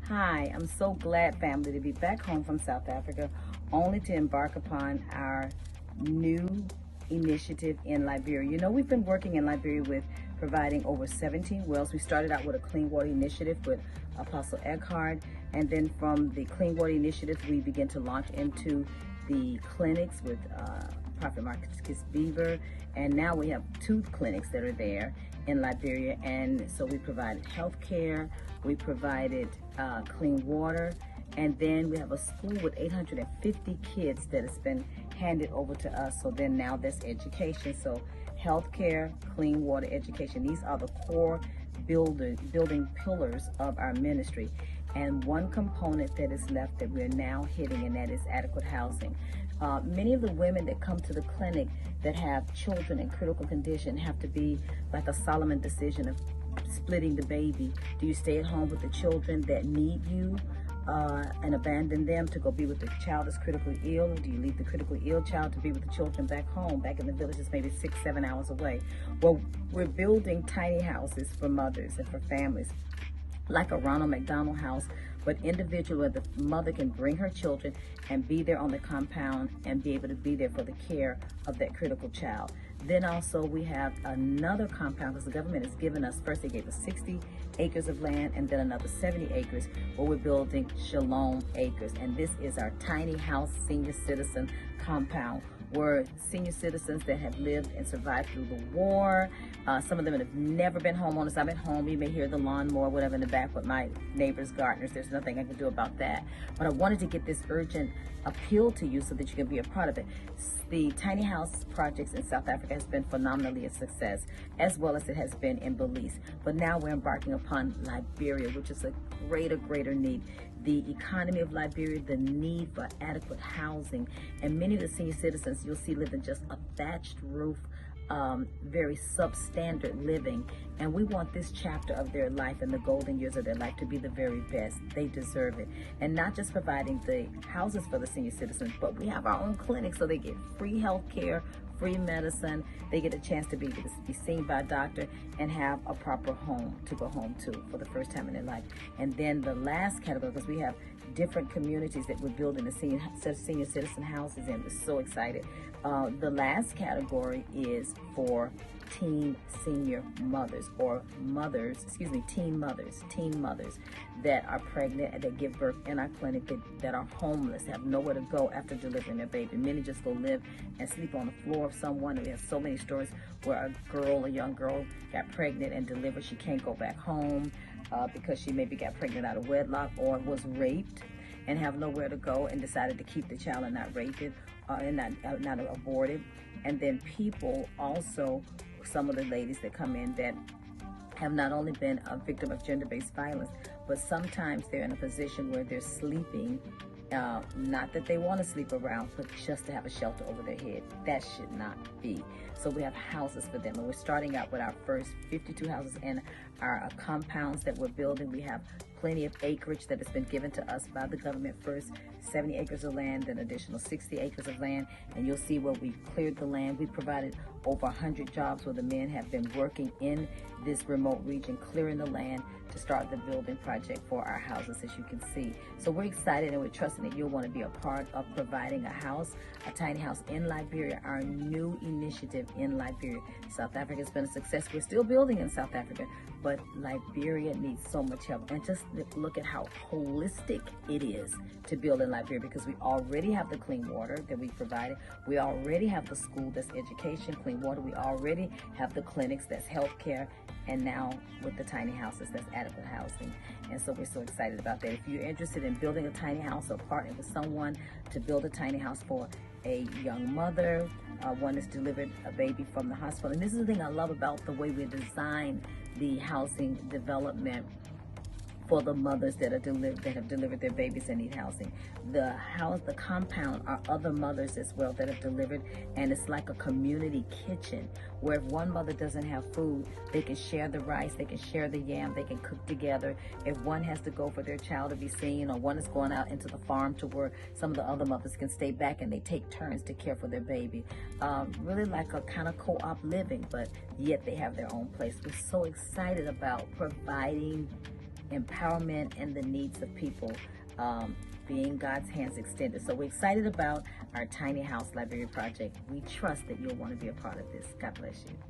Hi, I'm so glad, family, to be back home from South Africa, only to embark upon our new initiative in Liberia. You know, we've been working in Liberia with providing over 17 wells. We started out with a clean water initiative with Apostle Eckhart, and then from the clean water initiative, we began to launch into the clinics with Prophet Marcus Beaver, and now we have 2 clinics that are there in Liberia. And so we provided health care, we provided clean water, and then we have a school with 850 kids that has been handed over to us. So then now there's education. So healthcare, clean water, education, these are the core building pillars of our ministry. And one component that is left that we're now hitting, and that is adequate housing. Many of the women that come to the clinic that have children in critical condition have to be like a Solomon decision of splitting the baby. Do you stay at home with the children that need you and abandon them to go be with the child that's critically ill? Or do you leave the critically ill child to be with the children back home, back in the villages, maybe 6-7 hours away? Well, we're building tiny houses for mothers and for families, like a Ronald McDonald House, but individual, where the mother can bring her children and be there on the compound and be able to be there for the care of that critical child. Then also we have another compound, because the government has given us, first they gave us 60 acres of land and then another 70 acres where we're building Shalom Acres. And this is our tiny house senior citizen compound, where senior citizens that have lived and survived through the war, some of them have never been homeowners. I'm at home, you may hear the lawnmower, whatever in the back with my neighbor's gardeners. There's nothing I can do about that. But I wanted to get this urgent appeal to you so that you can be a part of it. The tiny house projects in South Africa has been phenomenally a success, as well as it has been in Belize. But now we're embarking upon Liberia, which is a greater need. The economy of Liberia, the need for adequate housing, and many of the senior citizens you'll see live in just a thatched roof, very substandard living. And we want this chapter of their life and the golden years of their life to be the very best. They deserve it. And not just providing the houses for the senior citizens, but we have our own clinic, so they get free health care, free medicine. They get a chance to be seen by a doctor and have a proper home to go home to for the first time in their life. And then the last category, because we have different communities that we're building the senior citizen houses in. We're so excited. The last category is for teen senior mothers, or teen mothers that are pregnant and that give birth in our clinic, that are homeless, have nowhere to go after delivering their baby. Many just go live and sleep on the floor of someone. And we have so many stories where a young girl got pregnant and delivered. She can't go back home because she maybe got pregnant out of wedlock or was raped and have nowhere to go and decided to keep the child and not rape it and not abort it. And then people also, some of the ladies that come in that have not only been a victim of gender-based violence, but sometimes they're in a position where they're sleeping, not that they want to sleep around, but just to have a shelter over their head. That should not be. So we have houses for them, and we're starting out with our first 52 houses in our compounds that we're building. We have plenty of acreage that has been given to us by the government. First 70 acres of land, then additional 60 acres of land. And you'll see where we cleared the land. We provided over 100 jobs where the men have been working in this remote region, clearing the land to start the building project for our houses, as you can see. So we're excited, and we're trusting that you'll want to be a part of providing a house, a tiny house in Liberia, our new initiative in Liberia. South Africa has been a success. We're still building in South Africa, but Liberia needs so much help. And just look at how holistic it is to build in Liberia, because we already have the clean water that we provided. We already have the school that's education, clean water. We already have the clinics that's healthcare. And now with the tiny houses, that's adequate housing. And so we're so excited about that. If you're interested in building a tiny house or partnering with someone to build a tiny house for a young mother, one that's delivered a baby from the hospital. And this is the thing I love about the way we design the housing development for the mothers that have delivered their babies and need housing. The compound are other mothers as well that have delivered, and it's like a community kitchen where if one mother doesn't have food, they can share the rice, they can share the yam, they can cook together. If one has to go for their child to be seen, or one is going out into the farm to work, some of the other mothers can stay back and they take turns to care for their baby. Really like a kind of co-op living, but yet they have their own place. We're so excited about providing empowerment and the needs of people, being God's hands extended. So we're excited about our tiny house library project. We trust that you'll want to be a part of this. God bless you.